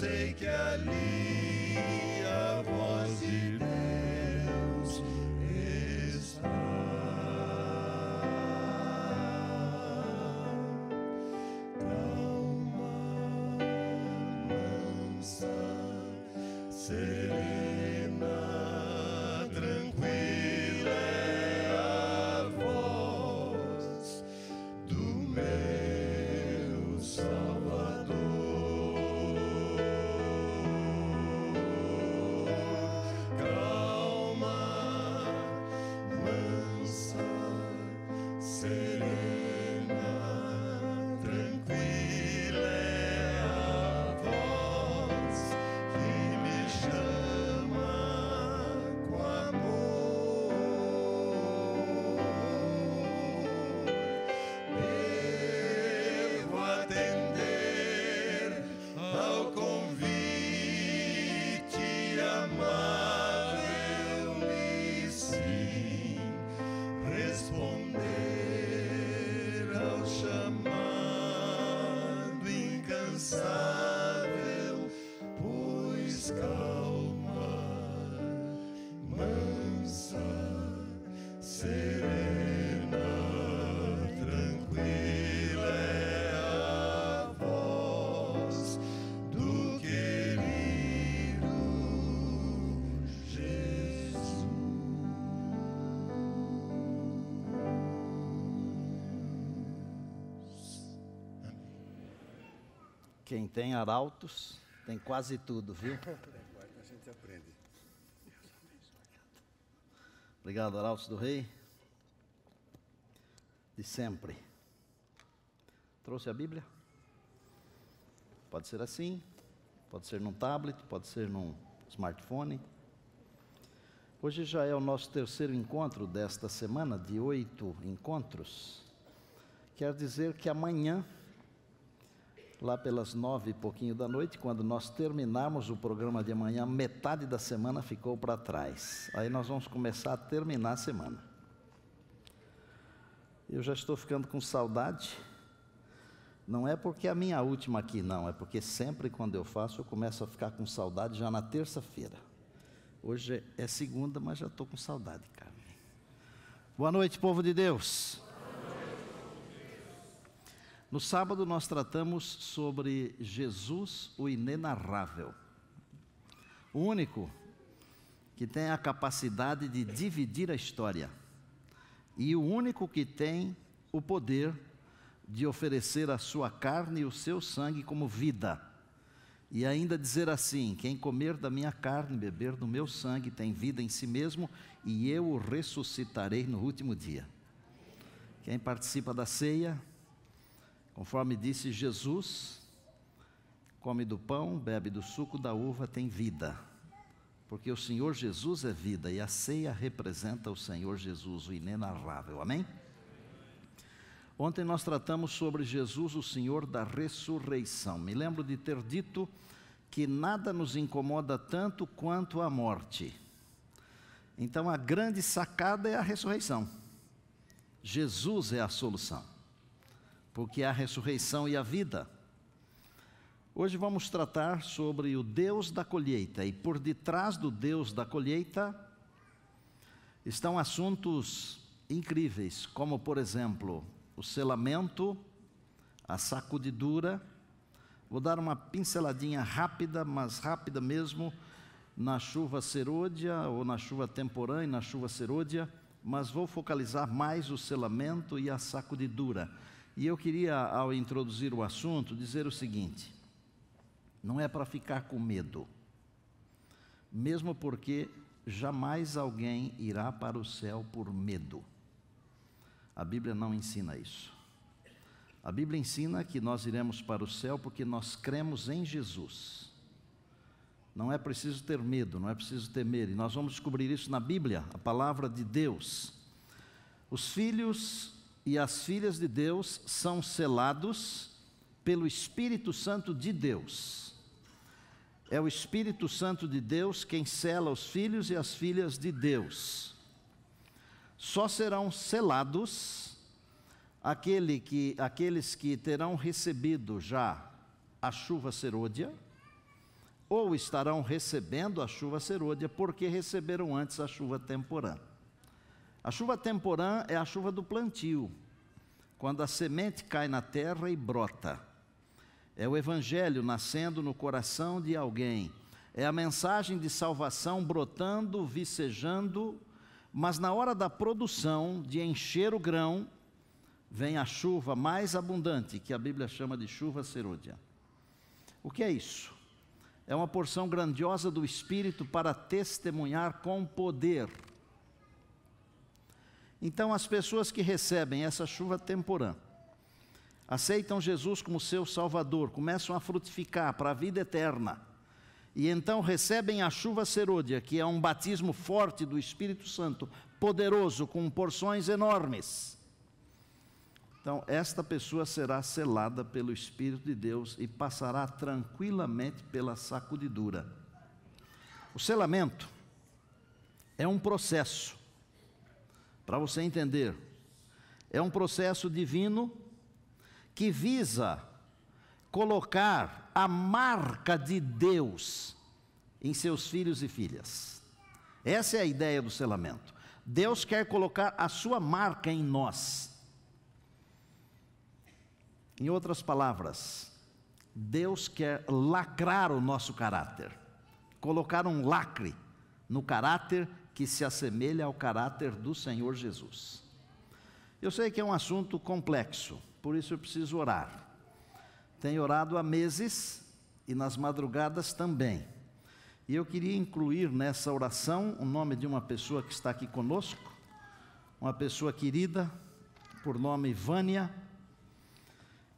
sei que ali a voz de Deus está. Calma, mansa, serena, tranquila é a voz do meu Salvador. Quem tem arautos, tem quase tudo, viu? A gente aprende. Obrigado, arautos do rei. De sempre. Trouxe a Bíblia? Pode ser assim, pode ser num tablet, pode ser num smartphone. Hoje já é o nosso terceiro encontro desta semana, de 8 encontros. Quer dizer que amanhã, lá pelas 9 e pouquinho da noite, quando nós terminarmos o programa de amanhã, metade da semana ficou para trás. Aí nós vamos começar a terminar a semana. Eu já estou ficando com saudade. Não é porque é a minha última aqui, não. É porque sempre quando eu faço, eu começo a ficar com saudade já na terça-feira. Hoje é segunda, mas já estou com saudade, Carmen. Boa noite, povo de Deus. No sábado nós tratamos sobre Jesus, o inenarrável. O único que tem a capacidade de dividir a história. E o único que tem o poder de oferecer a sua carne e o seu sangue como vida. E ainda dizer assim: quem comer da minha carne e beber do meu sangue tem vida em si mesmo, e eu o ressuscitarei no último dia. Quem participa da ceia, conforme disse Jesus, come do pão, bebe do suco da uva, tem vida. Porque o Senhor Jesus é vida e a ceia representa o Senhor Jesus, o inenarrável. Amém? Ontem nós tratamos sobre Jesus, o Senhor da ressurreição. Me lembro de ter dito que nada nos incomoda tanto quanto a morte. Então a grande sacada é a ressurreição. Jesus é a solução, porque é a ressurreição e a vida. Hoje vamos tratar sobre o Deus da colheita, e por detrás do Deus da colheita estão assuntos incríveis, como por exemplo, o selamento, a sacudidura. Vou dar uma pinceladinha rápida, mas rápida mesmo, na chuva serôdia, ou na chuva temporã e na chuva serôdia, mas vou focalizar mais o selamento e a sacudidura. E eu queria, ao introduzir o assunto, dizer o seguinte: não é para ficar com medo, mesmo porque jamais alguém irá para o céu por medo. A Bíblia não ensina isso. A Bíblia ensina que nós iremos para o céu porque nós cremos em Jesus. Não é preciso ter medo, não é preciso temer, e nós vamos descobrir isso na Bíblia, a palavra de Deus. Os filhos e as filhas de Deus são selados pelo Espírito Santo de Deus. É o Espírito Santo de Deus quem sela os filhos e as filhas de Deus. Só serão selados aqueles que terão recebido já a chuva serôdia, ou estarão recebendo a chuva serôdia, porque receberam antes a chuva temporã. A chuva temporã é a chuva do plantio, quando a semente cai na terra e brota. É o Evangelho nascendo no coração de alguém, é a mensagem de salvação brotando, vicejando, mas na hora da produção, de encher o grão, vem a chuva mais abundante, que a Bíblia chama de chuva serôdia. O que é isso? É uma porção grandiosa do Espírito para testemunhar com poder. Então, as pessoas que recebem essa chuva temporã, aceitam Jesus como seu Salvador, começam a frutificar para a vida eterna, e então recebem a chuva serôdia, que é um batismo forte do Espírito Santo, poderoso, com porções enormes. Então, esta pessoa será selada pelo Espírito de Deus e passará tranquilamente pela sacudidura. O selamento é um processo, para você entender, é um processo divino que visa colocar a marca de Deus em seus filhos e filhas. Essa é a ideia do selamento. Deus quer colocar a sua marca em nós. Em outras palavras, Deus quer lacrar o nosso caráter, colocar um lacre no caráter que se assemelha ao caráter do Senhor Jesus. Eu sei que é um assunto complexo, por isso eu preciso orar. Tenho orado há meses e nas madrugadas também. E eu queria incluir nessa oração o nome de uma pessoa que está aqui conosco, uma pessoa querida, por nome Vânia.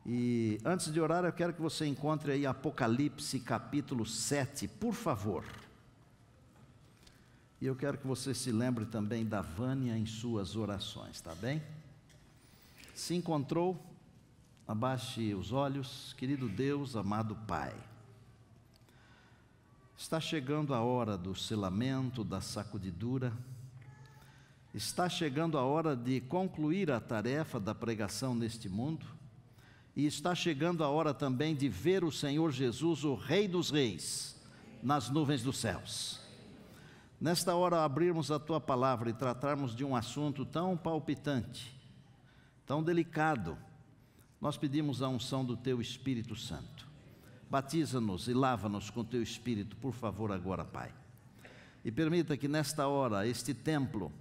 E antes de orar, eu quero que você encontre aí Apocalipse capítulo 7, por favor. E eu quero que você se lembre também da Vânia em suas orações, tá bem? Se encontrou, abaixe os olhos. Querido Deus, amado Pai, está chegando a hora do selamento, da sacudidura. Está chegando a hora de concluir a tarefa da pregação neste mundo. E está chegando a hora também de ver o Senhor Jesus, o Rei dos Reis, nas nuvens dos céus. Nesta hora, abrirmos a Tua palavra e tratarmos de um assunto tão palpitante, tão delicado, nós pedimos a unção do Teu Espírito Santo. Batiza-nos e lava-nos com Teu Espírito, por favor, agora, Pai. E permita que nesta hora, este templo,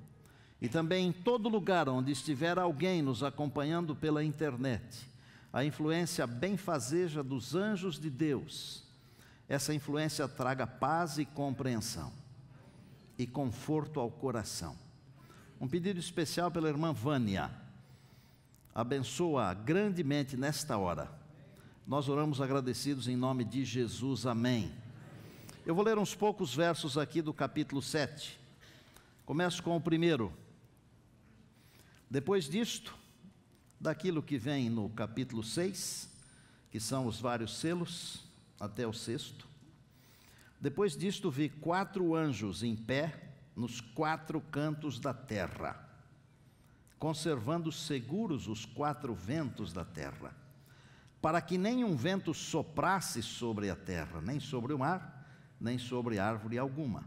e também em todo lugar onde estiver alguém nos acompanhando pela internet, a influência benfazeja dos anjos de Deus, essa influência traga paz e compreensão, e conforto ao coração. Um pedido especial pela irmã Vânia. abençoa grandemente nesta hora. Nós oramos agradecidos em nome de Jesus, amém. Eu vou ler uns poucos versos aqui do capítulo 7. Começo com o primeiro. Depois disto, daquilo que vem no capítulo 6, que são os vários selos, até o 6º. Depois disto vi 4 anjos em pé nos 4 cantos da terra, conservando seguros os 4 ventos da terra, para que nenhum vento soprasse sobre a terra, nem sobre o mar, nem sobre árvore alguma.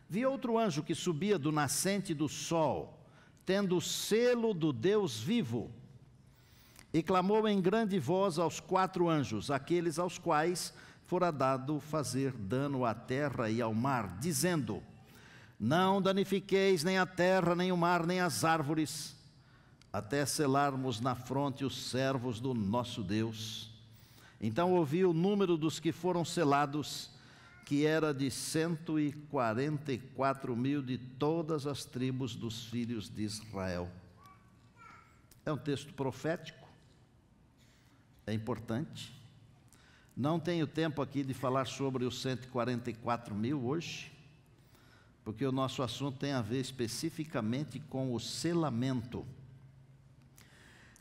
Vi outro anjo que subia do nascente do sol, tendo o selo do Deus vivo, e clamou em grande voz aos 4 anjos, aqueles aos quais fora dado fazer dano à terra e ao mar, dizendo: não danifiqueis nem a terra, nem o mar, nem as árvores, até selarmos na fronte os servos do nosso Deus. Então ouvi o número dos que foram selados, que era de 144.000 de todas as tribos dos filhos de Israel. É um texto profético, é importante. Não tenho tempo aqui de falar sobre os 144.000 hoje, porque o nosso assunto tem a ver especificamente com o selamento.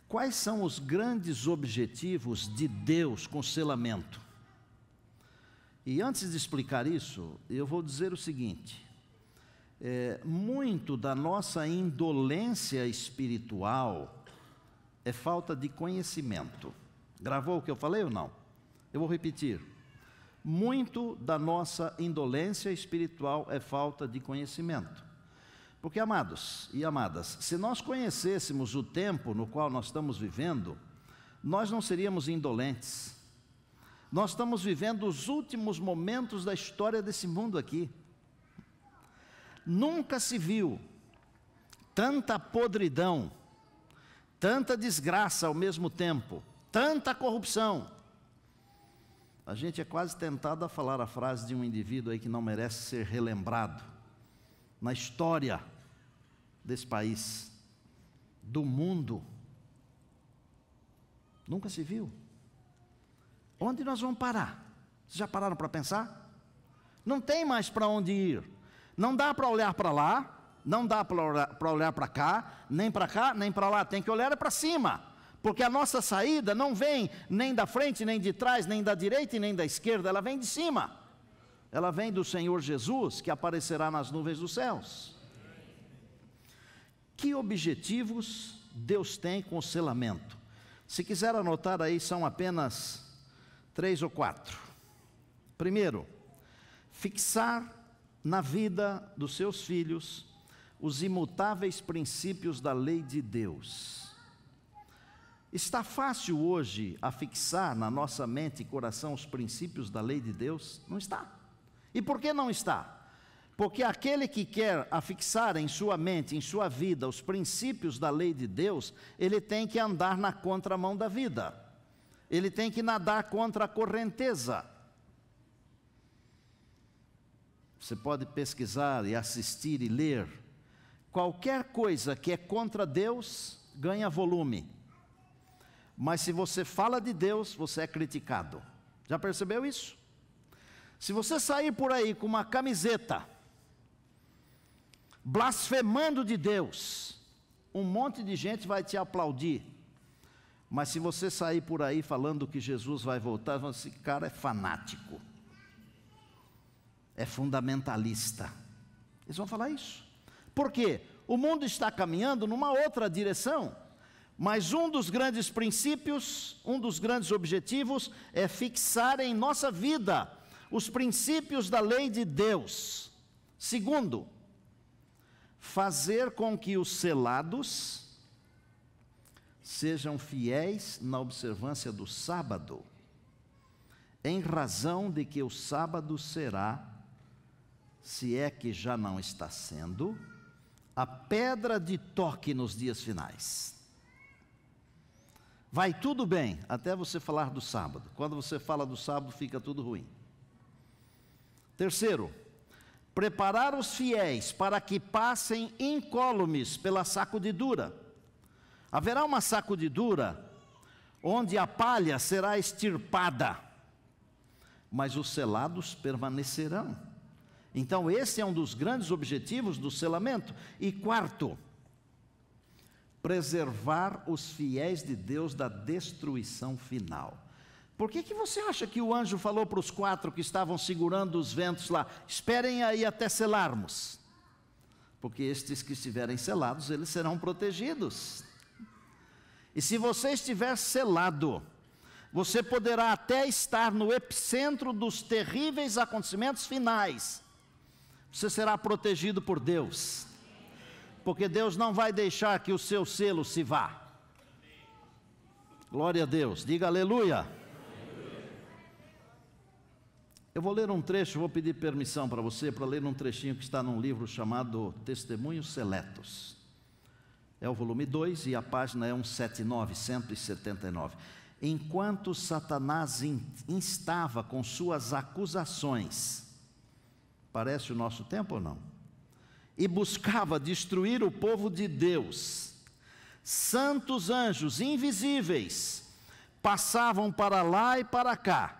Quais são os grandes objetivos de Deus com o selamento? E antes de explicar isso, eu vou dizer o seguinte: muito da nossa indolência espiritual é falta de conhecimento. Gravou o que eu falei ou não? Eu vou repetir. Muito da nossa indolência espiritual é falta de conhecimento. Porque, amados e amadas, se nós conhecêssemos o tempo no qual nós estamos vivendo, nós não seríamos indolentes. Nós estamos vivendo os últimos momentos da história desse mundo aqui. Nunca se viu tanta podridão, tanta desgraça ao mesmo tempo, tanta corrupção. A gente é quase tentado a falar a frase de um indivíduo aí que não merece ser relembrado na história desse país, do mundo. Nunca se viu. Onde nós vamos parar? Vocês já pararam para pensar? Não tem mais para onde ir. Não dá para olhar para lá, não dá para olhar para cá, nem para lá. Tem que olhar para cima, porque a nossa saída não vem nem da frente, nem de trás, nem da direita e nem da esquerda, ela vem de cima. Ela vem do Senhor Jesus, que aparecerá nas nuvens dos céus. Que objetivos Deus tem com o selamento? Se quiser anotar aí, são apenas 3 ou 4. Primeiro, fixar na vida dos seus filhos os imutáveis princípios da lei de Deus. Está fácil hoje a fixar na nossa mente e coração os princípios da lei de Deus? Não está. E por que não está? Porque aquele que quer afixar em sua mente, em sua vida, os princípios da lei de Deus, ele tem que andar na contramão da vida. Ele tem que nadar contra a correnteza. Você pode pesquisar e assistir e ler. Qualquer coisa que é contra Deus, ganha volume. Mas se você fala de Deus, você é criticado. Já percebeu isso? Se você sair por aí com uma camiseta, blasfemando de Deus, um monte de gente vai te aplaudir. Mas se você sair por aí falando que Jesus vai voltar, esse cara é fanático, é fundamentalista. Eles vão falar isso. Por quê? O mundo está caminhando numa outra direção. Mas um dos grandes princípios, um dos grandes objetivos é fixar em nossa vida os princípios da lei de Deus. Segundo, fazer com que os selados sejam fiéis na observância do sábado, em razão de que o sábado será, se é que já não está sendo, a pedra de toque nos dias finais. Vai tudo bem, até você falar do sábado. Quando você fala do sábado, fica tudo ruim. Terceiro, preparar os fiéis para que passem incólumes pela sacudidura, Haverá uma sacudidura onde a palha será extirpada, mas os selados permanecerão. Então esse é um dos grandes objetivos do selamento. E quarto, preservar os fiéis de Deus da destruição final. Por que você acha que o anjo falou para os 4 que estavam segurando os ventos lá, esperem aí até selarmos? Porque estes que estiverem selados, eles serão protegidos. E se você estiver selado, você poderá até estar no epicentro dos terríveis acontecimentos finais. Você será protegido por Deus, porque Deus não vai deixar que o seu selo se vá. Glória a Deus, diga aleluia. Eu vou ler um trecho, vou pedir permissão para você, para ler um trechinho que está num livro chamado Testemunhos Seletos. É o volume 2 e a página é 179. Enquanto Satanás instava com suas acusações, parece o nosso tempo ou não? E buscava destruir o povo de Deus, santos anjos invisíveis passavam para lá e para cá,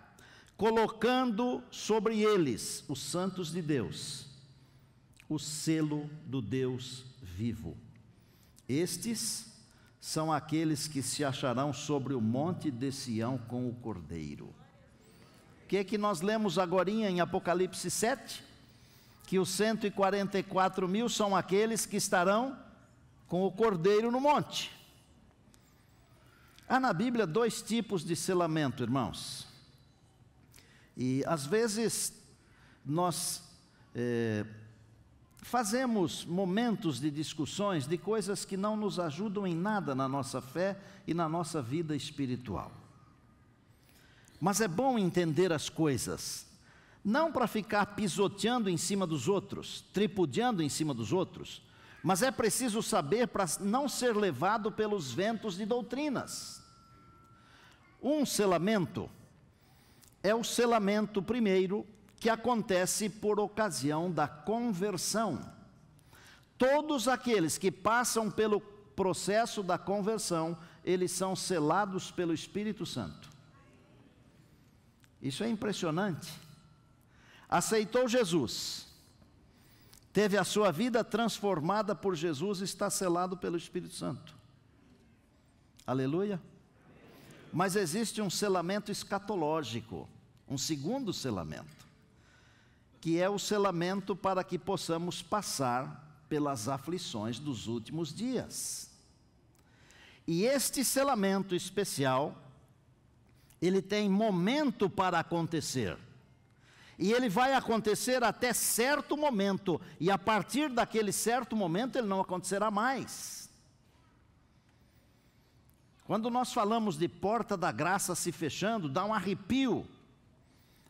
colocando sobre eles, os santos de Deus, o selo do Deus vivo. Estes são aqueles que se acharão sobre o monte de Sião com o Cordeiro. O que é que nós lemos agorinha em Apocalipse 7? Que os 144 mil são aqueles que estarão com o Cordeiro no monte. Há na Bíblia 2 tipos de selamento, irmãos. E às vezes nós fazemos momentos de discussões de coisas que não nos ajudam em nada na nossa fé e na nossa vida espiritual. Mas é bom entender as coisas, não para ficar pisoteando em cima dos outros, tripudiando em cima dos outros, mas é preciso saber para não ser levado pelos ventos de doutrinas. Um selamento é o selamento primeiro que acontece por ocasião da conversão. Todos aqueles que passam pelo processo da conversão, eles são selados pelo Espírito Santo. Isso é impressionante. Aceitou Jesus, teve a sua vida transformada por Jesus, está selado pelo Espírito Santo. Aleluia. Mas existe um selamento escatológico, um segundo selamento, que é o selamento para que possamos passar pelas aflições dos últimos dias. E este selamento especial, ele tem momento para acontecer. E ele vai acontecer até certo momento, e a partir daquele certo momento ele não acontecerá mais. Quando nós falamos de porta da graça se fechando, dá um arrepio.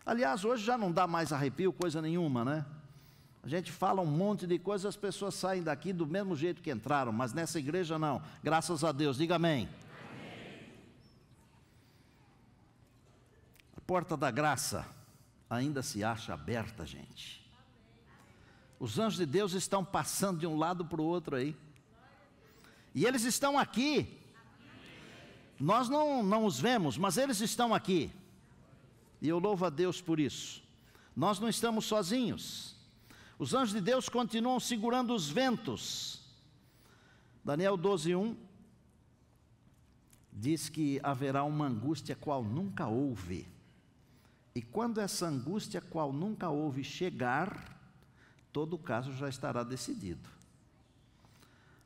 Aliás, hoje já não dá mais arrepio, coisa nenhuma, né? A gente fala um monte de coisas, as pessoas saem daqui do mesmo jeito que entraram, mas nessa igreja não, graças a Deus, diga amém. Amém. A porta da graça ainda se acha aberta, gente. Os anjos de Deus estão passando de um lado para o outro aí, e eles estão aqui. Nós não os vemos, mas eles estão aqui. E eu louvo a Deus por isso. Nós não estamos sozinhos. Os anjos de Deus continuam segurando os ventos. Daniel 12:1 diz que haverá uma angústia qual nunca houve. E quando essa angústia qual nunca houve chegar, todo o caso já estará decidido.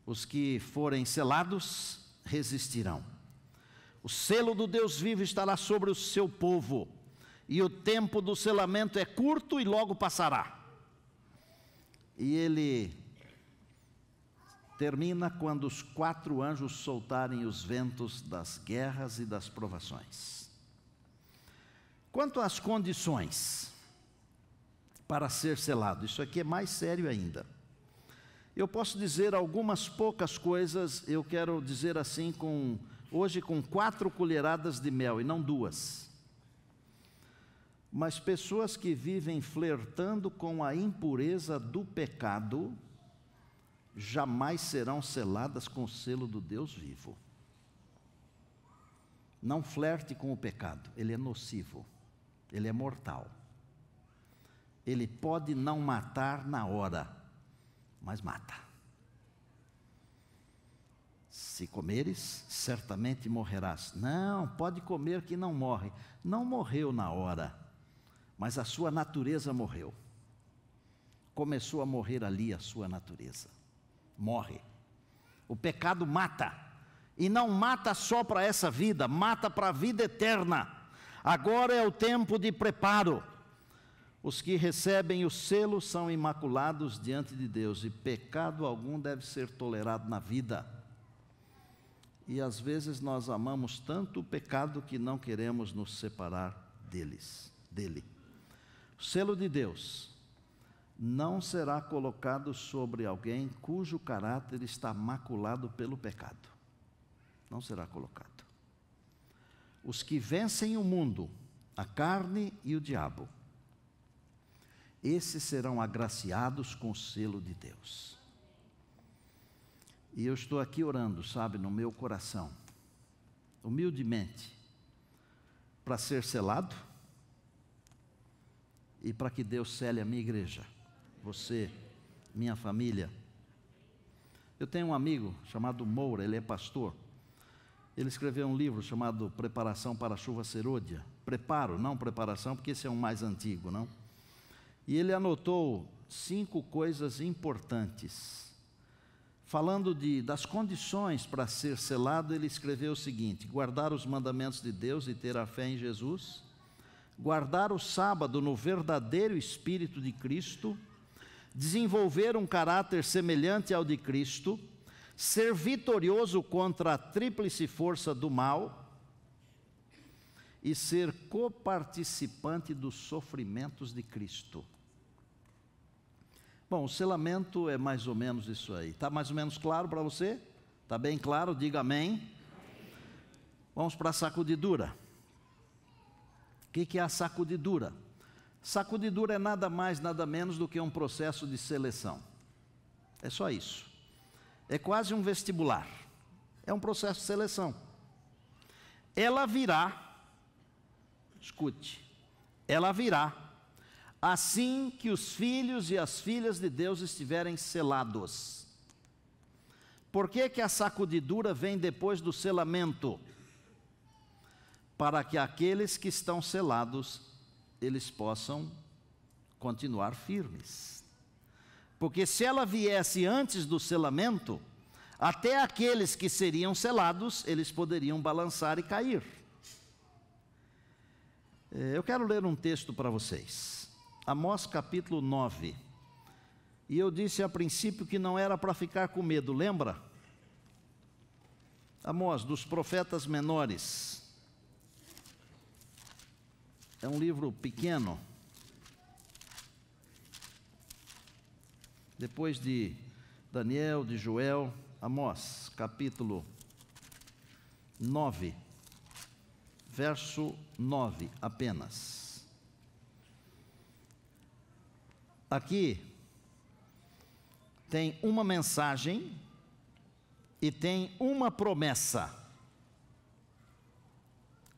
Os que forem selados resistirão. O selo do Deus vivo estará sobre o seu povo, e o tempo do selamento é curto e logo passará. E ele termina quando os 4 anjos soltarem os ventos das guerras e das provações. Quanto às condições para ser selado, isso aqui é mais sério ainda. Eu posso dizer algumas poucas coisas, eu quero dizer assim hoje com 4 colheradas de mel e não 2. Mas pessoas que vivem flertando com a impureza do pecado, jamais serão seladas com o selo do Deus vivo. Não flerte com o pecado, ele é nocivo, ele é mortal. Ele pode não matar na hora, mas mata. Se comeres, certamente morrerás. Não, pode comer que não morre. Não morreu na hora, mas a sua natureza morreu. Começou a morrer ali a sua natureza. Morre. O pecado mata. E não mata só para essa vida, mata para a vida eterna. Agora é o tempo de preparo. Os que recebem o selo são imaculados diante de Deus, e pecado algum deve ser tolerado na vida. E às vezes nós amamos tanto o pecado que não queremos nos separar dele. O selo de Deus não será colocado sobre alguém cujo caráter está maculado pelo pecado. Não será colocado. Os que vencem o mundo, a carne e o diabo, esses serão agraciados com o selo de Deus. E eu estou aqui orando, sabe, no meu coração, humildemente, para ser selado e para que Deus sele a minha igreja, você, minha família. Eu tenho um amigo chamado Moura, ele é pastor. Ele escreveu um livro chamado Preparação para a Chuva Serôdia. Preparo, não preparação, porque esse é um mais antigo, não? E ele anotou 5 coisas importantes. Falando das condições para ser selado, ele escreveu o seguinte: guardar os mandamentos de Deus e ter a fé em Jesus, guardar o sábado no verdadeiro espírito de Cristo, desenvolver um caráter semelhante ao de Cristo, ser vitorioso contra a tríplice força do mal e ser coparticipante dos sofrimentos de Cristo. Bom, o selamento é mais ou menos isso aí. Está mais ou menos claro para você? Está bem claro? Diga amém. Vamos para a sacudidura. O que é a sacudidura? Sacudidura é nada mais, nada menos do que um processo de seleção. É só isso. É quase um vestibular. É um processo de seleção. Ela virá, escute, ela virá assim que os filhos e as filhas de Deus estiverem selados. Por que a sacudidura vem depois do selamento? Para que aqueles que estão selados, eles possam continuar firmes. Porque se ela viesse antes do selamento, até aqueles que seriam selados, eles poderiam balançar e cair. Eu quero ler um texto para vocês. Amós capítulo 9. E eu disse a princípio que não era para ficar com medo, lembra? Amós, dos profetas menores. É um livro pequeno. Depois de Daniel, de Joel, Amós, capítulo 9, verso 9 apenas. Aqui tem uma mensagem e tem uma promessa.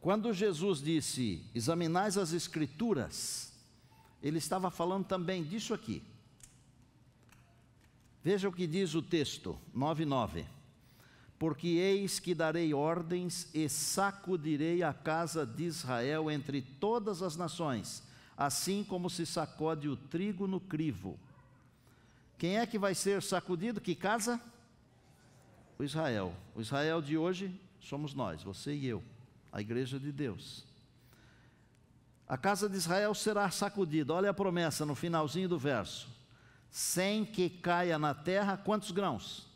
Quando Jesus disse, examinais as Escrituras, ele estava falando também disso aqui. Veja o que diz o texto, 9:9. Porque eis que darei ordens e sacudirei a casa de Israel entre todas as nações, assim como se sacode o trigo no crivo. Quem é que vai ser sacudido? Que casa? O Israel. O Israel de hoje somos nós, você e eu, a igreja de Deus. A casa de Israel será sacudida. Olha a promessa no finalzinho do verso. Sem que caia na terra, quantos grãos?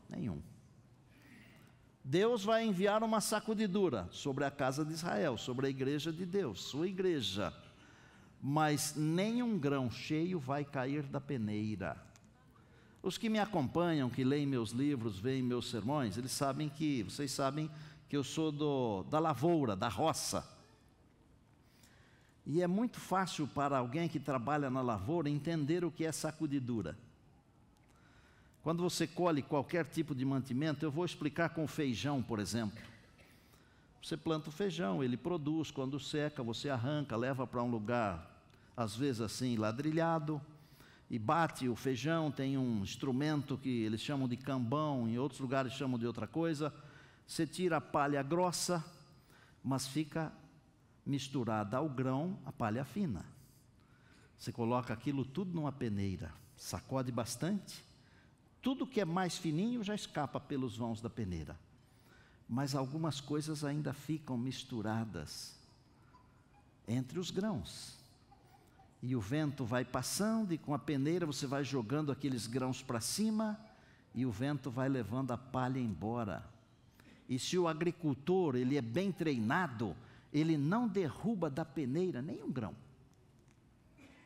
Nenhum. Deus vai enviar uma sacudidura sobre a casa de Israel, sobre a igreja de Deus, sua igreja. Mas nenhum grão cheio vai cair da peneira. Os que me acompanham, que leem meus livros, veem meus sermões, vocês sabem que eu sou da lavoura, da roça. E é muito fácil para alguém que trabalha na lavoura entender o que é sacudidura. Quando você colhe qualquer tipo de mantimento, eu vou explicar com feijão, por exemplo. Você planta o feijão, ele produz, quando seca você arranca, leva para um lugar, às vezes assim, ladrilhado, e bate o feijão, tem um instrumento que eles chamam de cambão, em outros lugares chamam de outra coisa. Você tira a palha grossa, mas fica misturada ao grão a palha fina. Você coloca aquilo tudo numa peneira, sacode bastante, tudo que é mais fininho já escapa pelos vãos da peneira. Mas algumas coisas ainda ficam misturadas entre os grãos. E o vento vai passando e com a peneira você vai jogando aqueles grãos para cima e o vento vai levando a palha embora. E se o agricultor ele é bem treinado, ele não derruba da peneira nenhum grão.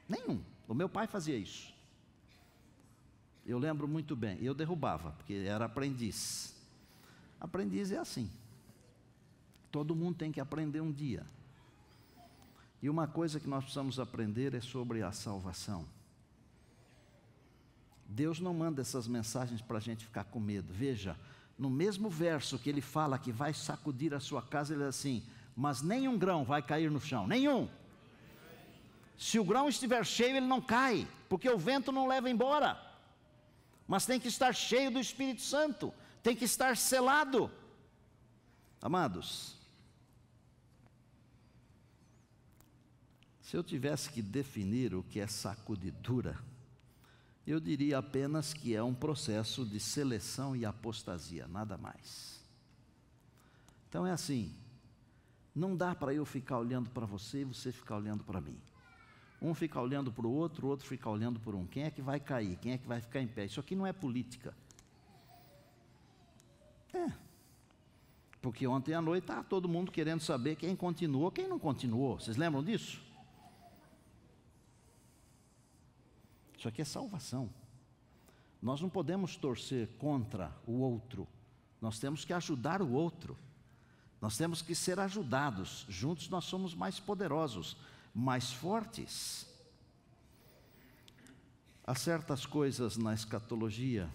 Nenhum. O meu pai fazia isso. Eu lembro muito bem. Eu derrubava, porque era aprendiz. Aprendiz é assim. Todo mundo tem que aprender um dia. E uma coisa que nós precisamos aprender é sobre a salvação. Deus não manda essas mensagens para a gente ficar com medo. Veja, no mesmo verso que ele fala que vai sacudir a sua casa, ele diz assim: mas nenhum grão vai cair no chão, nenhum. Se o grão estiver cheio, ele não cai, porque o vento não leva embora. Mas tem que estar cheio do Espírito Santo, tem que estar selado. Amados, se eu tivesse que definir o que é sacudidura, eu diria apenas que é um processo de seleção e apostasia, nada mais. Então é assim, não dá para eu ficar olhando para você e você ficar olhando para mim. Um fica olhando para o outro fica olhando por um. Quem é que vai cair? Quem é que vai ficar em pé? Isso aqui não é política. Porque ontem à noite estava todo mundo querendo saber quem continuou, quem não continuou. Vocês lembram disso? Isso aqui é salvação. Nós não podemos torcer contra o outro. Nós temos que ajudar o outro. Nós temos que ser ajudados. Juntos nós somos mais poderosos, mais fortes. Há certas coisas na escatologia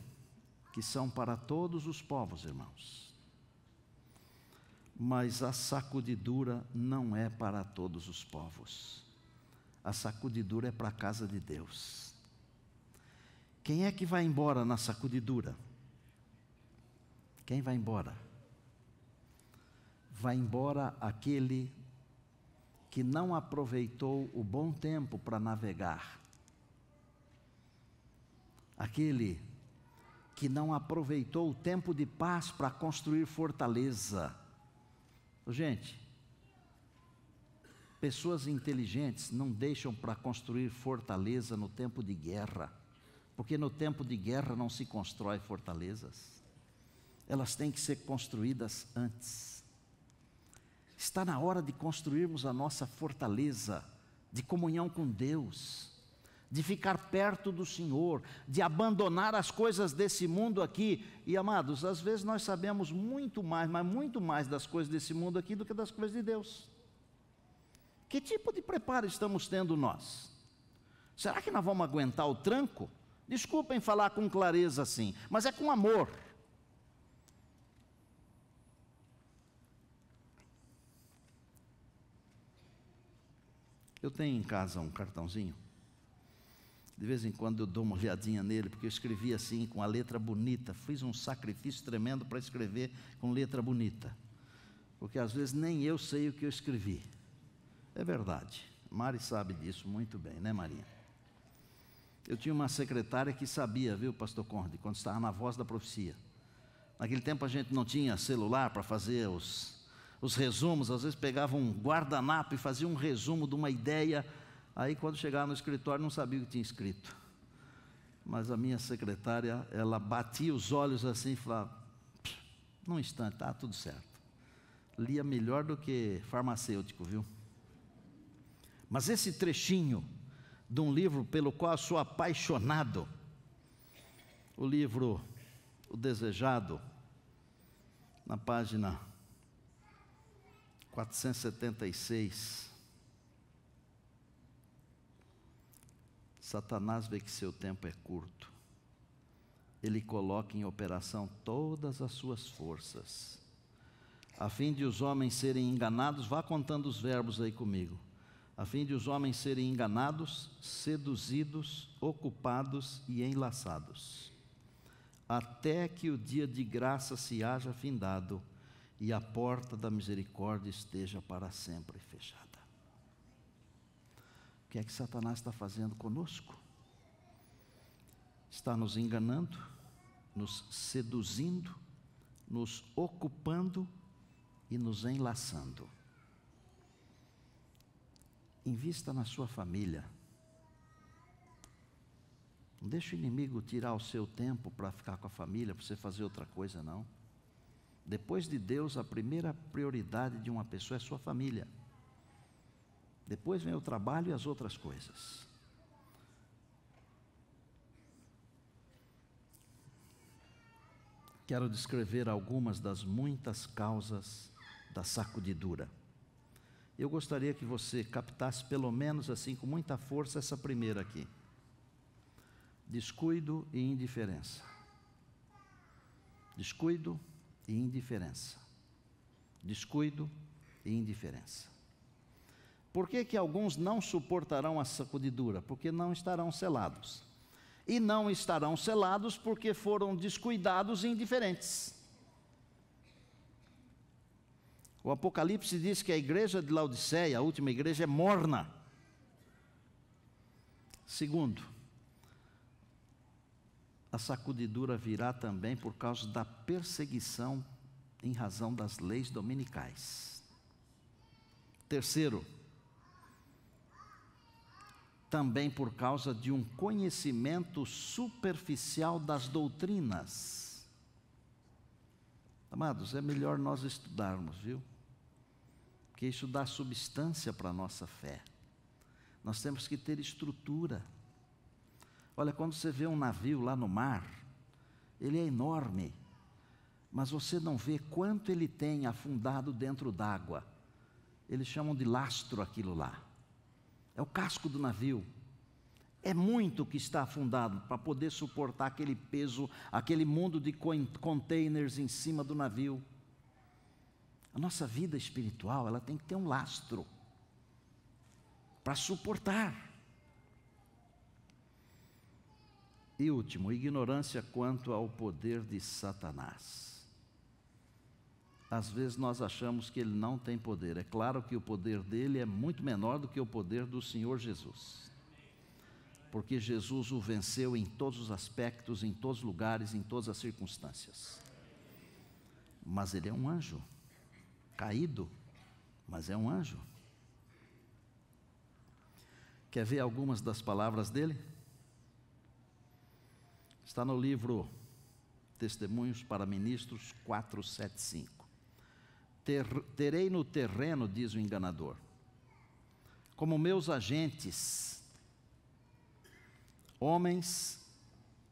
que são para todos os povos, irmãos. Mas a sacudidura não é para todos os povos. A sacudidura é para a casa de Deus. Quem é que vai embora na sacudidura? Quem vai embora? Vai embora aquele que não aproveitou o bom tempo para navegar. Aquele que não aproveitou o tempo de paz para construir fortaleza. Gente, pessoas inteligentes não deixam para construir fortaleza no tempo de guerra, porque no tempo de guerra não se constrói fortalezas. Elas têm que ser construídas antes. Está na hora de construirmos a nossa fortaleza de comunhão com Deus, de ficar perto do Senhor, de abandonar as coisas desse mundo aqui. E amados, às vezes nós sabemos muito mais, mas muito mais das coisas desse mundo aqui do que das coisas de Deus. Que tipo de preparo estamos tendo nós? Será que nós vamos aguentar o tranco? Desculpem falar com clareza assim, mas é com amor. Eu tenho em casa um cartãozinho. De vez em quando eu dou uma olhadinha nele, porque eu escrevi assim, com a letra bonita. Fiz um sacrifício tremendo para escrever com letra bonita. Porque às vezes nem eu sei o que eu escrevi. É verdade. Mari sabe disso muito bem, né, Marinha? Eu tinha uma secretária que sabia, viu, pastor Conde, quando estava na Voz da Profecia. Naquele tempo a gente não tinha celular para fazer os resumos. Às vezes pegava um guardanapo e fazia um resumo de uma ideia. Aí quando chegava no escritório não sabia o que tinha escrito. Mas a minha secretária, ela batia os olhos assim e falava, num instante, tá tudo certo. Lia melhor do que farmacêutico, viu? Mas esse trechinho de um livro pelo qual eu sou apaixonado, o livro O Desejado, na página 476, Satanás vê que seu tempo é curto. Ele coloca em operação todas as suas forças. A fim de os homens serem enganados, vá contando os verbos aí comigo. A fim de os homens serem enganados, seduzidos, ocupados e enlaçados, até que o dia de graça se haja findado e a porta da misericórdia esteja para sempre fechada. O que é que Satanás está fazendo conosco? Está nos enganando, nos seduzindo, nos ocupando e nos enlaçando. Invista na sua família. Não deixe o inimigo tirar o seu tempo para ficar com a família, para você fazer outra coisa, não. Depois de Deus, a primeira prioridade de uma pessoa é sua família. Depois vem o trabalho e as outras coisas. Quero descrever algumas das muitas causas da sacudidura. Eu gostaria que você captasse pelo menos assim com muita força essa primeira aqui. Descuido e indiferença. Descuido e indiferença. Descuido e indiferença. Por que que alguns não suportarão a sacudidura? Porque não estarão selados. E não estarão selados porque foram descuidados e indiferentes. O Apocalipse diz que a igreja de Laodiceia, a última igreja, é morna. Segundo, a sacudidura virá também por causa da perseguição em razão das leis dominicais. Terceiro, também por causa de um conhecimento superficial das doutrinas. Amados, é melhor nós estudarmos, viu? Porque isso dá substância para a nossa fé. Nós temos que ter estrutura. Olha, quando você vê um navio lá no mar, ele é enorme, mas você não vê quanto ele tem afundado dentro d'água. Eles chamam de lastro aquilo lá. É o casco do navio. É muito que está afundado para poder suportar aquele peso, aquele mundo de containers em cima do navio. A nossa vida espiritual, ela tem que ter um lastro para suportar. E último, ignorância quanto ao poder de Satanás. Às vezes nós achamos que ele não tem poder. É claro que o poder dele é muito menor do que o poder do Senhor Jesus. Porque Jesus o venceu em todos os aspectos, em todos os lugares, em todas as circunstâncias. Mas ele é um anjo, caído, mas é um anjo. Quer ver algumas das palavras dele? Está no livro Testemunhos para Ministros 475. Terei no terreno, diz o enganador, como meus agentes, homens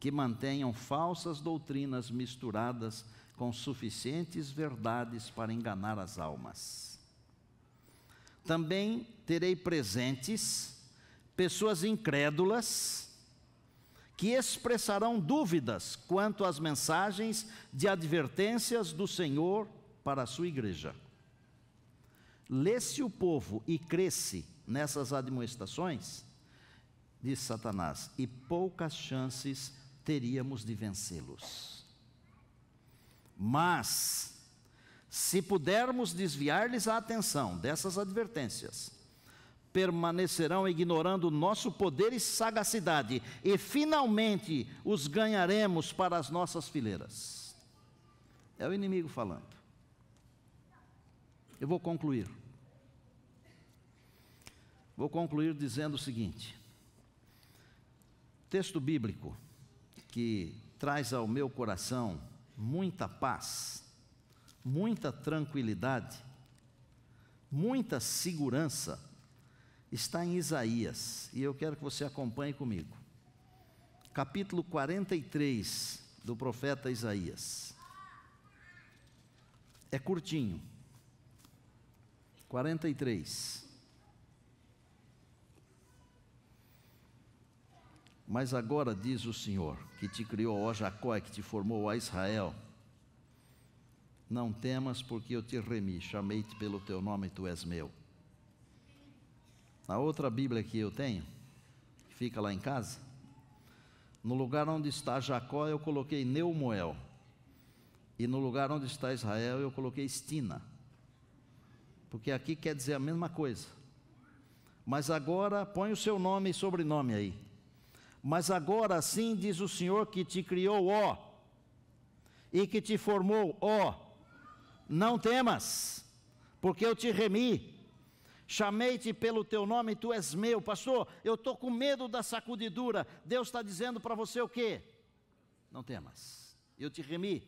que mantenham falsas doutrinas misturadas com suficientes verdades para enganar as almas. Também terei presentes pessoas incrédulas que expressarão dúvidas quanto às mensagens de advertências do Senhor para a sua igreja. Lê-se o povo e cresce nessas admoestações, diz Satanás, e poucas chances teríamos de vencê-los. Mas, se pudermos desviar-lhes a atenção dessas advertências, permanecerão ignorando o nosso poder e sagacidade, e finalmente os ganharemos para as nossas fileiras. É o inimigo falando. Eu vou concluir. Vou concluir dizendo o seguinte: texto bíblico que traz ao meu coração muita paz, muita tranquilidade, muita segurança, está em Isaías, e eu quero que você acompanhe comigo. Capítulo 43 do profeta Isaías. É curtinho. 43. Mas agora diz o Senhor, que te criou, ó Jacó, e que te formou, ó Israel, Não temas, porque eu te remi, chamei-te pelo teu nome, tu és meu. Na outra Bíblia que eu tenho, que fica lá em casa, no lugar onde está Jacó eu coloquei Neumoel, e no lugar onde está Israel eu coloquei Estina, porque aqui quer dizer a mesma coisa. Mas agora, põe o seu nome e sobrenome aí. Mas agora assim diz o Senhor que te criou, ó, e que te formou, ó, não temas, porque eu te remi, chamei-te pelo teu nome, tu és meu. Pastor, eu estou com medo da sacudidura. Deus está dizendo para você o quê? Não temas, eu te remi,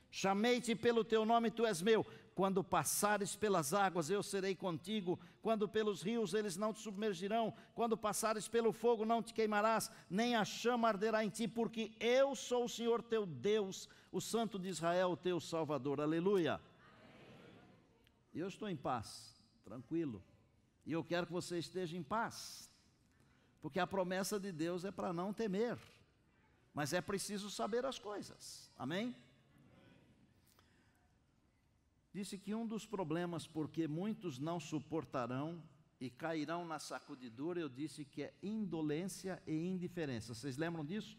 chamei-te pelo teu nome, tu és meu. Quando passares pelas águas, eu serei contigo. Quando pelos rios, eles não te submergirão. Quando passares pelo fogo, não te queimarás, nem a chama arderá em ti, porque eu sou o Senhor teu Deus, o Santo de Israel, o teu Salvador. Aleluia. E eu estou em paz, tranquilo. E eu quero que você esteja em paz, porque a promessa de Deus é para não temer, mas é preciso saber as coisas. Amém? Disse que um dos problemas porque muitos não suportarão e cairão na sacudidura, eu disse que é indolência e indiferença. Vocês lembram disso?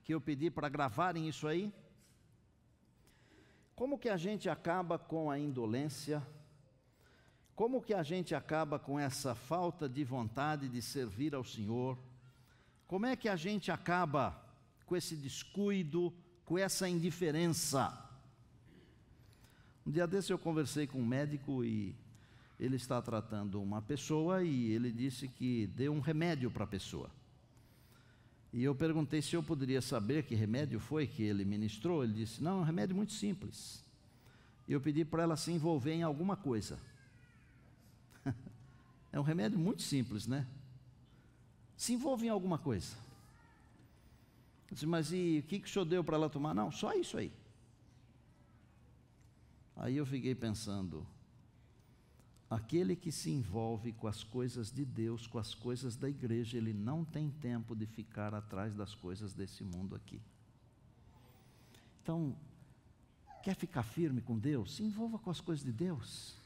Que eu pedi para gravarem isso aí? Como que a gente acaba com a indolência? Como que a gente acaba com essa falta de vontade de servir ao Senhor? Como é que a gente acaba com esse descuido, com essa indiferença? Um dia desse eu conversei com um médico e ele está tratando uma pessoa e ele disse que deu um remédio para a pessoa. E eu perguntei se eu poderia saber que remédio foi que ele ministrou. Ele disse, não, é um remédio muito simples. E eu pedi para ela se envolver em alguma coisa. É um remédio muito simples, né? Se envolve em alguma coisa. Eu disse, mas e o que o senhor deu para ela tomar? Não, só isso aí. Aí eu fiquei pensando, aquele que se envolve com as coisas de Deus, com as coisas da igreja, ele não tem tempo de ficar atrás das coisas desse mundo aqui. Então, quer ficar firme com Deus? Se envolva com as coisas de Deus.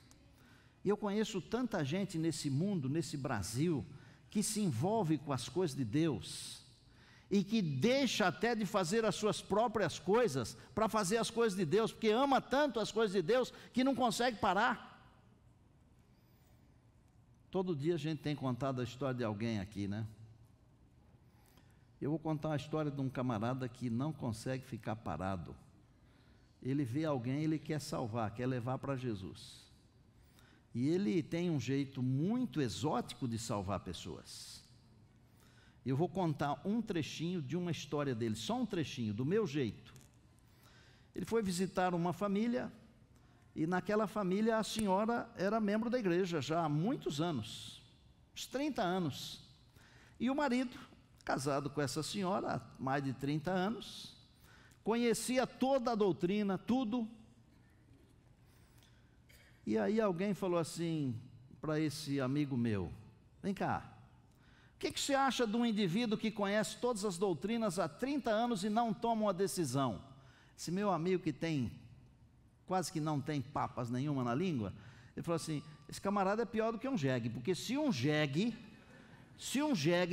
E eu conheço tanta gente nesse mundo, nesse Brasil, que se envolve com as coisas de Deus e que deixa até de fazer as suas próprias coisas para fazer as coisas de Deus, porque ama tanto as coisas de Deus que não consegue parar. Todo dia a gente tem contado a história de alguém aqui, né? Eu vou contar a história de um camarada que não consegue ficar parado. Ele vê alguém, ele quer salvar, quer levar para Jesus. E ele tem um jeito muito exótico de salvar pessoas. Eu vou contar um trechinho de uma história dele, só um trechinho, do meu jeito. Ele foi visitar uma família, e naquela família a senhora era membro da igreja já há muitos anos, uns 30 anos. E o marido, casado com essa senhora há mais de 30 anos, conhecia toda a doutrina, tudo. E aí alguém falou assim para esse amigo meu, vem cá, o que você acha de um indivíduo que conhece todas as doutrinas há 30 anos e não toma uma decisão? Esse meu amigo que tem, quase que não tem papas nenhuma na língua, ele falou assim, esse camarada é pior do que um jegue, porque se um jegue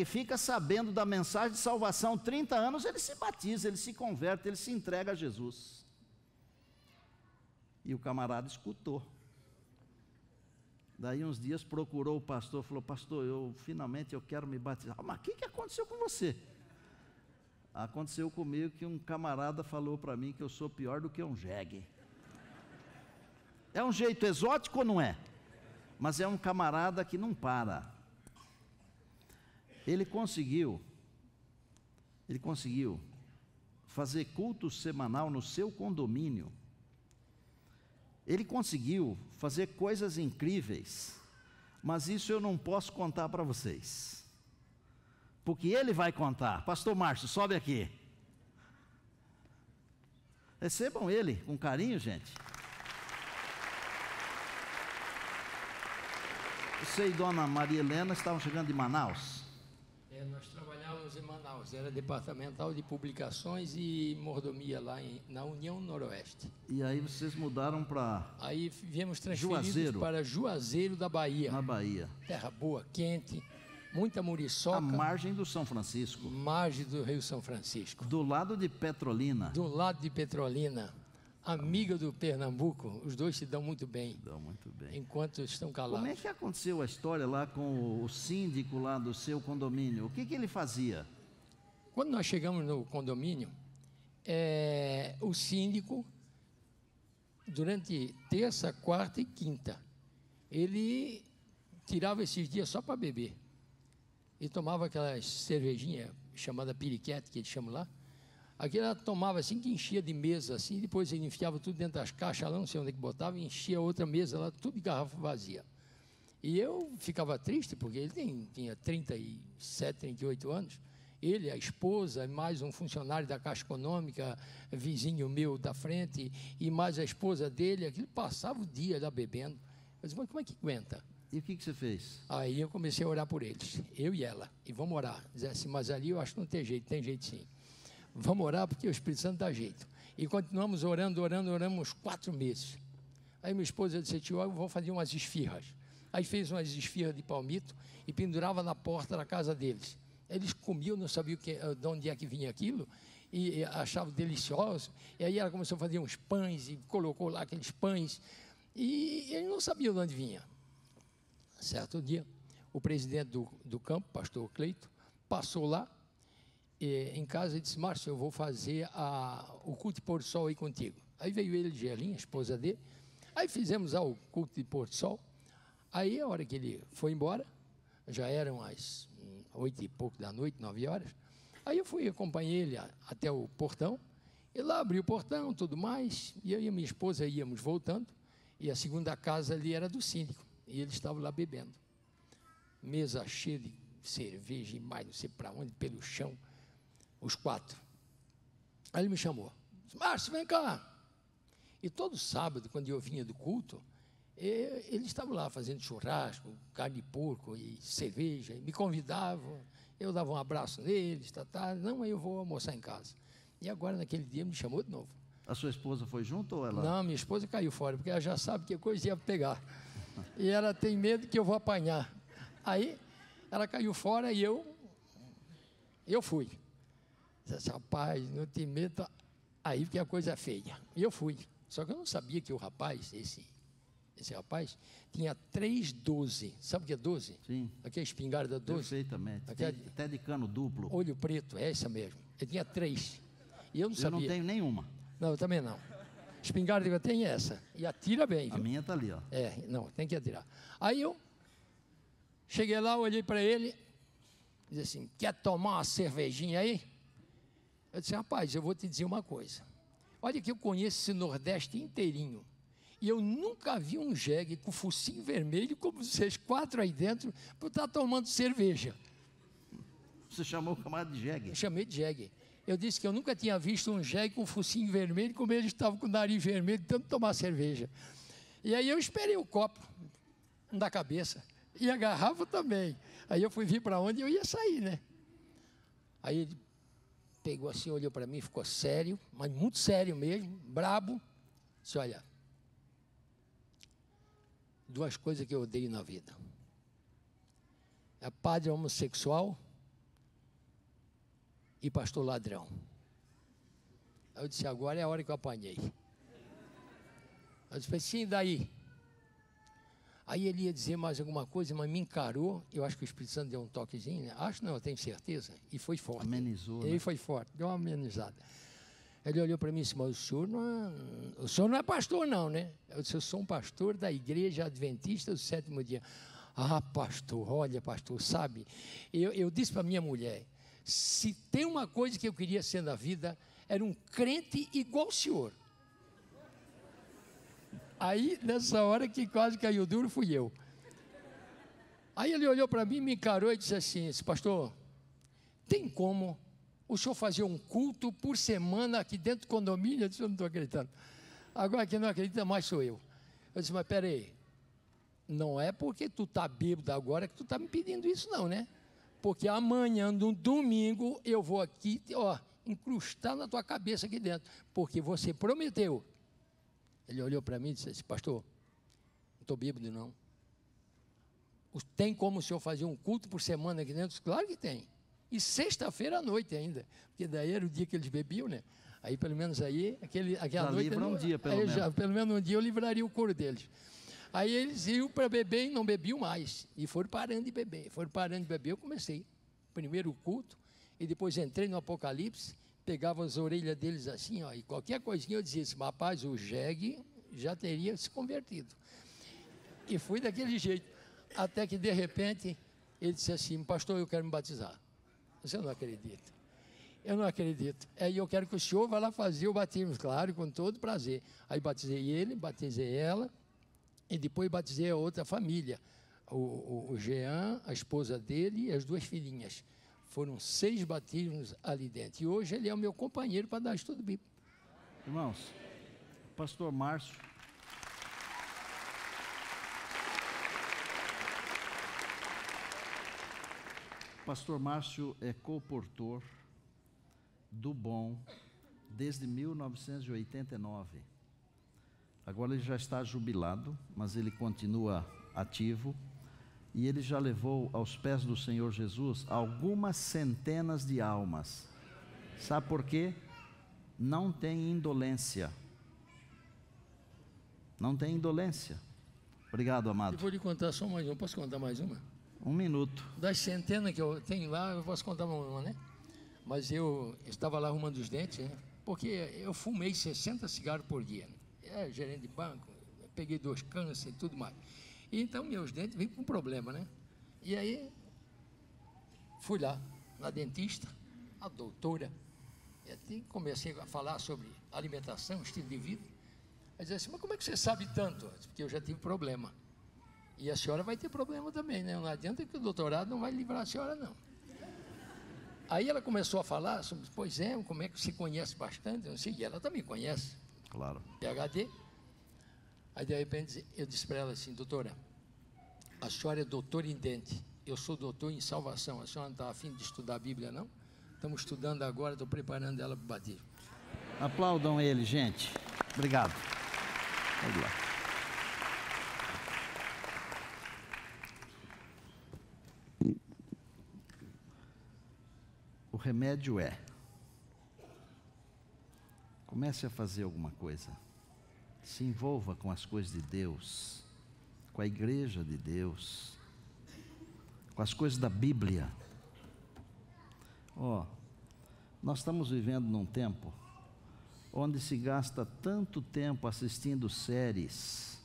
fica sabendo da mensagem de salvação 30 anos, ele se batiza, ele se converte, ele se entrega a Jesus. E o camarada escutou. Daí uns dias procurou o pastor, falou, pastor, finalmente eu quero me batizar. Mas o que aconteceu com você? Aconteceu comigo que um camarada falou para mim que eu sou pior do que um jegue. É um jeito exótico ou não é? Mas é um camarada que não para. Ele conseguiu fazer culto semanal no seu condomínio. Ele conseguiu fazer coisas incríveis, mas isso eu não posso contar para vocês, porque ele vai contar. Pastor Márcio, sobe aqui. Recebam ele com carinho, gente. Você e Dona Maria Helena estavam chegando de Manaus? Nós trabalhávamos Trabalhávamos em Manaus, era departamental de publicações e mordomia lá na União Noroeste. E aí vocês mudaram para Aí viemos transferidos Juazeiro. para Juazeiro da Bahia. na Bahia, Terra boa, quente, muita à muriçoca, margem do São Francisco, margem do Rio São Francisco. do lado de Petrolina. Do lado de Petrolina, amiga do Pernambuco, os dois se dão muito bem, Deu muito bem. enquanto estão Como calados. é que aconteceu a história lá com o síndico lá do seu condomínio? O que ele fazia? Quando nós chegamos no condomínio, o síndico, durante terça, quarta e quinta, ele tirava esses dias só para beber. E tomava aquelas cervejinhas chamada piriquete, que eles chamam lá. Aquilo ela tomava assim, que enchia de mesa assim, depois ele enfiava tudo dentro das caixas lá, não sei onde é que botava, e enchia outra mesa lá, tudo de garrafa vazia. E eu ficava triste, porque ele tinha 37, 38 anos, ele, a esposa, mais um funcionário da Caixa Econômica, vizinho meu da frente, e mais a esposa dele, aquilo passava o dia lá bebendo. Eu disse, mas como é que aguenta? E o que você fez? Aí eu comecei a orar por eles, eu e ela, e vamos orar. Dizer assim, mas ali eu acho que não tem jeito sim. Vamos orar porque o Espírito Santo dá jeito. E continuamos oramos 4 meses. Aí minha esposa disse, tio, eu vou fazer umas esfirras. Aí fez umas esfirras de palmito e pendurava na porta da casa deles. Eles comiam, não sabiam de onde é que vinha aquilo, e achavam delicioso. E aí ela começou a fazer uns pães e colocou lá aqueles pães. E eles não sabiam de onde vinha. Certo dia, o presidente do campo, pastor Cleito, passou lá em casa e disse, Márcio, eu vou fazer o culto de pôr do sol aí contigo. Aí veio ele, Gelinha, a esposa dele, aí fizemos o culto de pôr do sol. Aí a hora que ele foi embora, já eram as 8 e pouco da noite, 9 horas, aí eu fui, acompanhei ele até o portão, e lá abri o portão, tudo mais, e eu e a minha esposa íamos voltando, e a segunda casa ali era do síndico, e ele estava lá bebendo. Mesa cheia de cerveja e mais não sei para onde, pelo chão, os 4. Aí ele me chamou, disse, Márcio, vem cá. E todo sábado, quando eu vinha do culto, ele estava lá fazendo churrasco, carne de porco e cerveja, e me convidavam, eu dava um abraço neles, não, eu vou almoçar em casa. E agora, naquele dia, me chamou de novo. A sua esposa foi junto ou ela? Não, minha esposa caiu fora, porque ela já sabe que coisa ia pegar. E ela tem medo que eu vou apanhar. Aí, ela caiu fora e eu fui. Disse, rapaz, não tem medo. Aí que a coisa é feia. E eu fui. Só que eu não sabia que o rapaz, esse rapaz, tinha 3,12. Sabe o que é 12? Sim. Aqui é a espingarda 12. Perfeitamente. Aquela- Até de cano duplo. Olho preto, é essa mesmo. Ele tinha 3. E eu não Eu sabia. não tenho nenhuma. Não, eu também não. Espingarda que eu tenho é essa. E atira bem, A viu? minha tá ali, ó. Não, tem que atirar. Aí eu cheguei lá, olhei para ele, disse assim, quer tomar uma cervejinha aí? Eu disse, rapaz, eu vou te dizer uma coisa. Olha que eu conheço esse Nordeste inteirinho. E eu nunca vi um jegue com focinho vermelho, como vocês 4 aí dentro, por estar tomando cerveja. Você chamou o camarada de jegue. Eu chamei de jegue. Eu disse que eu nunca tinha visto um jegue com focinho vermelho, como ele estava com o nariz vermelho, de tanto tomar cerveja. E aí eu esperei o copo da cabeça. E a garrafa também. Aí eu fui vir para onde eu ia sair, né? Aí ele pegou assim, olhou para mim, ficou sério, mas muito sério mesmo, brabo. Disse, olha, 2 coisas que eu odeio na vida. É padre homossexual e pastor ladrão. Aí eu disse, agora é a hora que eu apanhei. Eu disse, sim, daí? Aí ele ia dizer mais alguma coisa, mas me encarou, eu acho que o Espírito Santo deu um toquezinho, né? Acho não, eu tenho certeza, e foi forte. Amenizou, Ele né? foi forte, deu uma amenizada. Ele olhou para mim e disse, mas o senhor não é pastor não, né? Eu disse, eu sou um pastor da Igreja Adventista do 7º dia. Ah, pastor, olha, pastor, sabe? Eu disse para minha mulher, se tem uma coisa que eu queria ser na vida, era um crente igual o senhor. Aí, nessa hora que quase caiu duro, fui eu. Aí ele olhou para mim, me encarou e disse assim, pastor, tem como o senhor fazer um culto por semana aqui dentro do condomínio? Eu disse, eu não estou acreditando. Agora quem não acredita mais sou eu. Eu disse, mas peraí, não é porque tu está bêbado agora que tu está me pedindo isso não, né? porque amanhã, no domingo, eu vou aqui, ó, incrustar na tua cabeça aqui dentro, porque você prometeu. Ele olhou para mim e disse assim, pastor, não estou bêbado não. Tem como o senhor fazer um culto por semana aqui dentro? Claro que tem. E sexta-feira à noite ainda, porque daí era o dia que eles bebiam, né? Aí pelo menos aí, aquela noite... livra um dia, pelo menos. Pelo menos um dia eu livraria o couro deles. Aí eles iam para beber e não bebiam mais. E foram parando de beber. Eu comecei. Primeiro o culto, e depois entrei no Apocalipse, pegava as orelhas deles assim, ó, e qualquer coisinha eu dizia assim, rapaz, o jegue já teria se convertido. E fui daquele jeito. Até que, de repente, ele disse assim, pastor, eu quero me batizar. Você não acredita? Eu não acredito. Aí eu quero que o senhor vá lá fazer o batismo, claro, com todo prazer. Aí batizei ele, batizei ela, e depois batizei a outra família. O Jean, a esposa dele e as 2 filhinhas. Foram 6 batismos ali dentro. E hoje ele é o meu companheiro para dar estudo bíblico. Irmãos, pastor Márcio. Pastor Márcio é comportor do Bom desde 1989. Agora ele já está jubilado, mas ele continua ativo. E ele já levou aos pés do Senhor Jesus algumas centenas de almas. Sabe por quê? Não tem indolência. Não tem indolência. Obrigado, amado. Eu vou lhe contar só mais uma. Posso contar mais uma? 1 minuto. Das centenas que eu tenho lá, eu posso contar uma, né? Mas eu estava lá arrumando os dentes, né? Porque eu fumei 60 cigarros por dia. Né? Gerente de banco, peguei 2 câncer e tudo mais. E então meus dentes vêm com problema, né? E aí, fui lá, na dentista, a doutora, e até comecei a falar sobre alimentação, estilo de vida. Ela disse assim, mas como é que você sabe tanto? Porque eu já tive problema. E a senhora vai ter problema também, né? Não adianta que o doutorado não vai livrar a senhora, não. Aí ela começou a falar sobre, pois é, como é que você conhece bastante, eu não sei, e ela também conhece. Claro. PhD. Aí, de repente, eu disse para ela assim, doutora, a senhora é doutora em dente, eu sou doutor em salvação, a senhora não está afim de estudar a Bíblia, não? Estamos estudando agora, estou preparando ela para o batismo. Aplaudam ele, gente. Obrigado. Vamos lá. O remédio é: comece a fazer alguma coisa. Se envolva com as coisas de Deus, com a igreja de Deus, com as coisas da Bíblia. Nós estamos vivendo num tempo onde se gasta tanto tempo assistindo séries.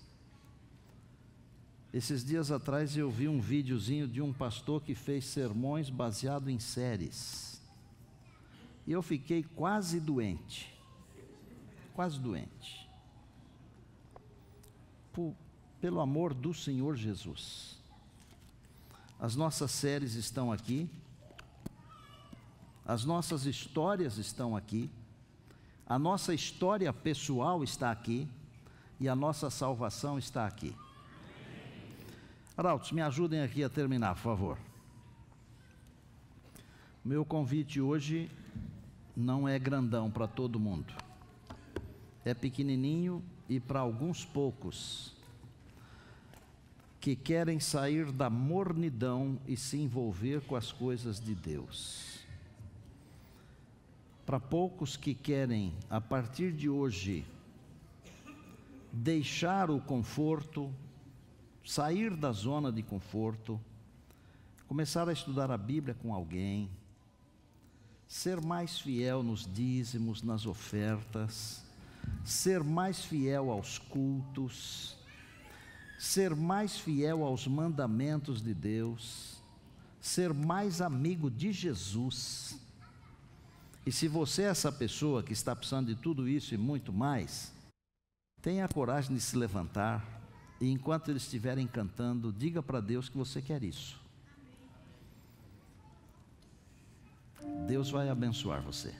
Esses dias atrás eu vi um videozinho de um pastor que fez sermões baseado em séries. E eu fiquei quase doente. Quase doente. Pelo amor do Senhor Jesus. As nossas séries estão aqui. As nossas histórias estão aqui. A nossa história pessoal está aqui. E a nossa salvação está aqui. Arautos, me ajudem aqui a terminar, por favor. Meu convite hoje não é grandão para todo mundo. É pequenininho e para alguns poucos que querem sair da mornidão e se envolver com as coisas de Deus. Para poucos que querem, a partir de hoje, deixar o conforto, sair da zona de conforto, começar a estudar a Bíblia com alguém, ser mais fiel nos dízimos, nas ofertas, ser mais fiel aos cultos, ser mais fiel aos mandamentos de Deus, ser mais amigo de Jesus. E se você é essa pessoa que está precisando de tudo isso e muito mais, tenha a coragem de se levantar e enquanto eles estiverem cantando, diga para Deus que você quer isso. Deus vai abençoar você.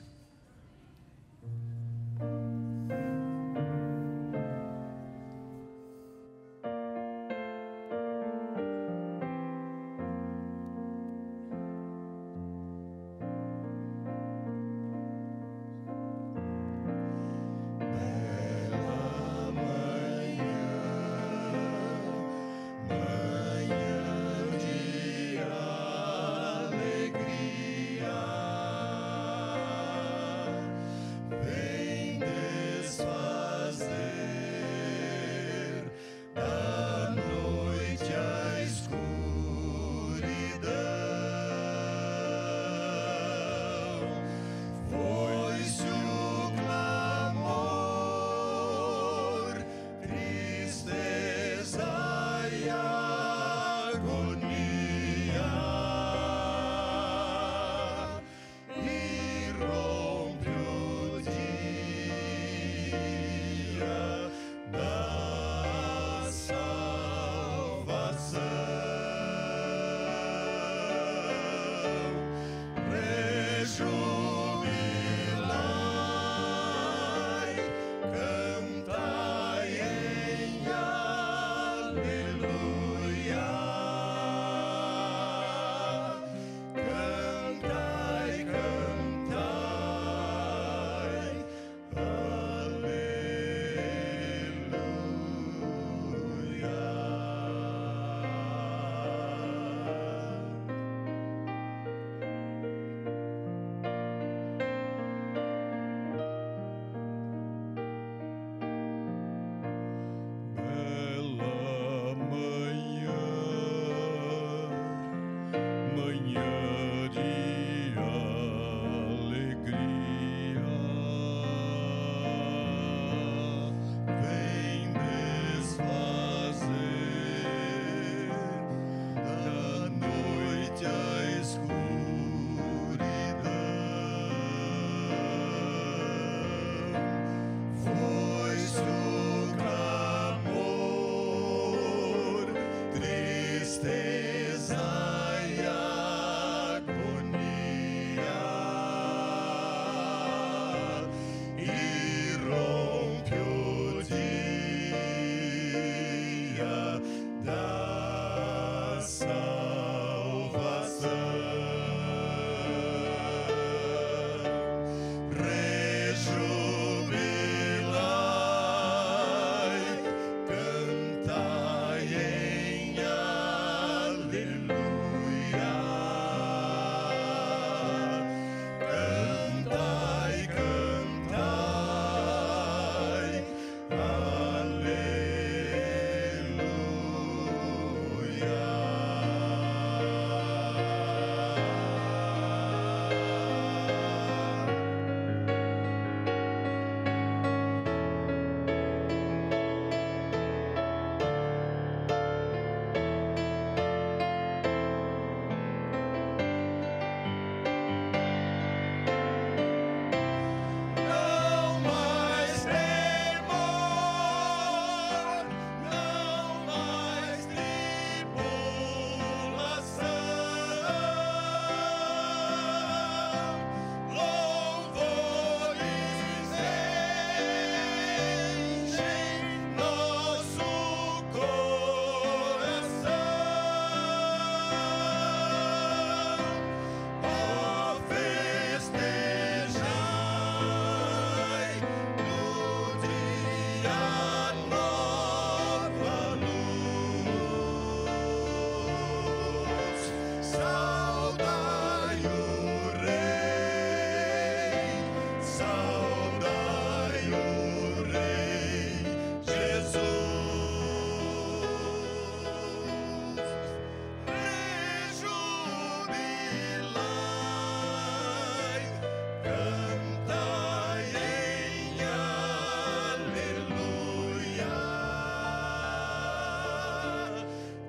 tristeza e agonia, e rompe o dia da salvação. Rejubilai, cantai em aleluia, cantai, cantai, aleluia. Não mais temor, não mais tribulação, louvores enchem nosso coração. Ó, festejai no dia nova luz, saudai o Rei Jesus. Rejubilai, cantai em aleluia,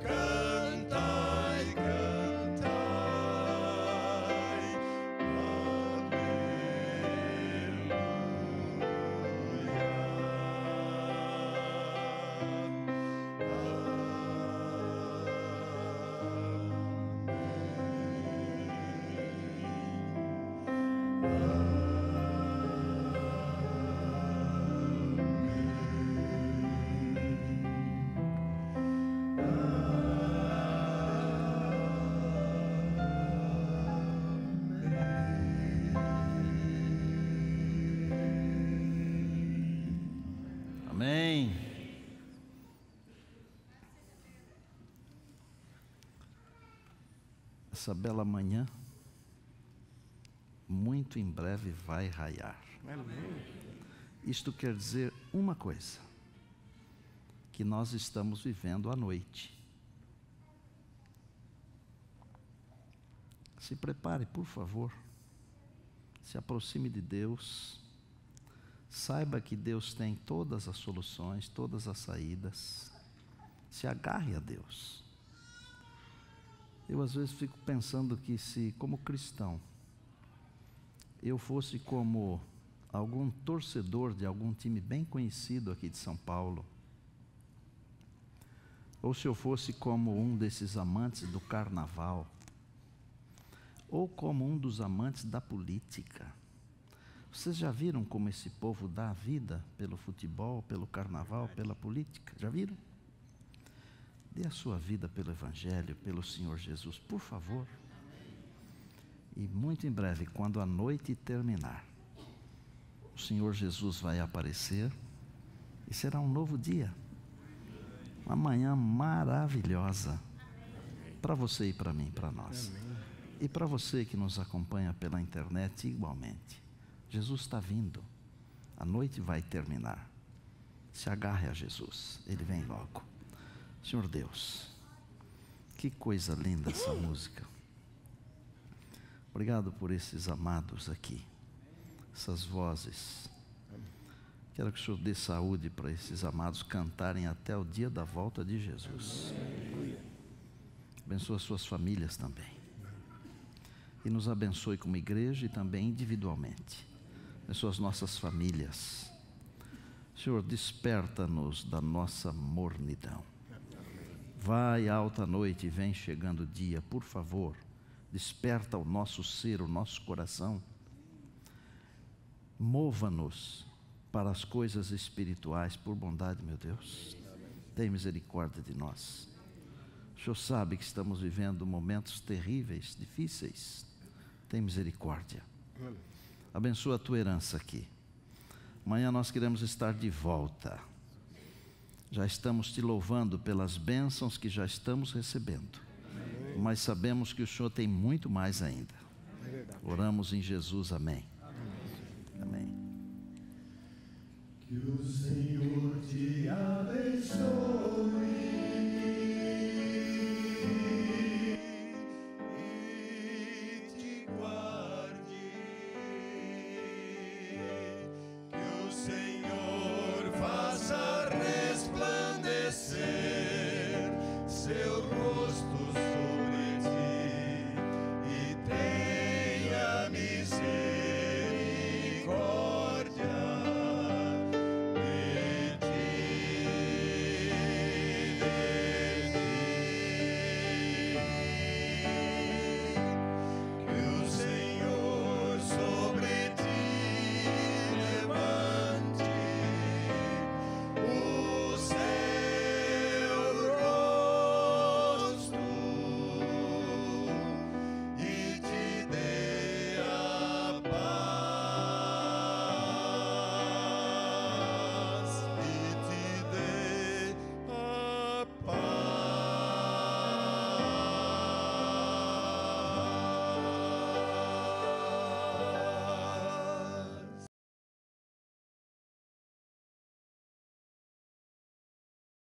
cantai, cantai, Amém. Essa bela manhã, muito em breve vai raiar. Isto quer dizer uma coisa: que nós estamos vivendo a noite. Se prepare, por favor. Se aproxime de Deus. Saiba que Deus tem todas as soluções, todas as saídas. Se agarre a Deus. Eu às vezes fico pensando que se, como cristão, eu fosse como algum torcedor de algum time bem conhecido aqui de São Paulo, ou se eu fosse como um desses amantes do carnaval, ou como um dos amantes da política. Vocês já viram como esse povo dá a vida pelo futebol, pelo carnaval, pela política? Já viram? Dê a sua vida pelo Evangelho, pelo Senhor Jesus, por favor. E muito em breve, quando a noite terminar, o Senhor Jesus vai aparecer e será um novo dia. Uma manhã maravilhosa para você e para mim, para nós. E para você que nos acompanha pela internet igualmente. Jesus está vindo. A noite vai terminar. Se agarre a Jesus. Ele vem logo. Senhor Deus, que coisa linda essa música. Obrigado por esses amados aqui. Essas vozes. Quero que o Senhor dê saúde para esses amados cantarem até o dia da volta de Jesus. Abençoa suas famílias também. E nos abençoe como igreja e também individualmente. Abençoa as nossas famílias. Senhor, desperta-nos da nossa mornidão. Vai alta noite e vem chegando o dia, por favor, desperta o nosso ser, o nosso coração. Mova-nos para as coisas espirituais, por bondade, meu Deus. Tem misericórdia de nós. O Senhor sabe que estamos vivendo momentos terríveis, difíceis. Tem misericórdia. Abençoa a tua herança aqui. Amanhã nós queremos estar de volta. Já estamos te louvando pelas bênçãos que já estamos recebendo. Mas sabemos que o Senhor tem muito mais ainda. Oramos em Jesus, amém. Amém. Que o Senhor te abençoe.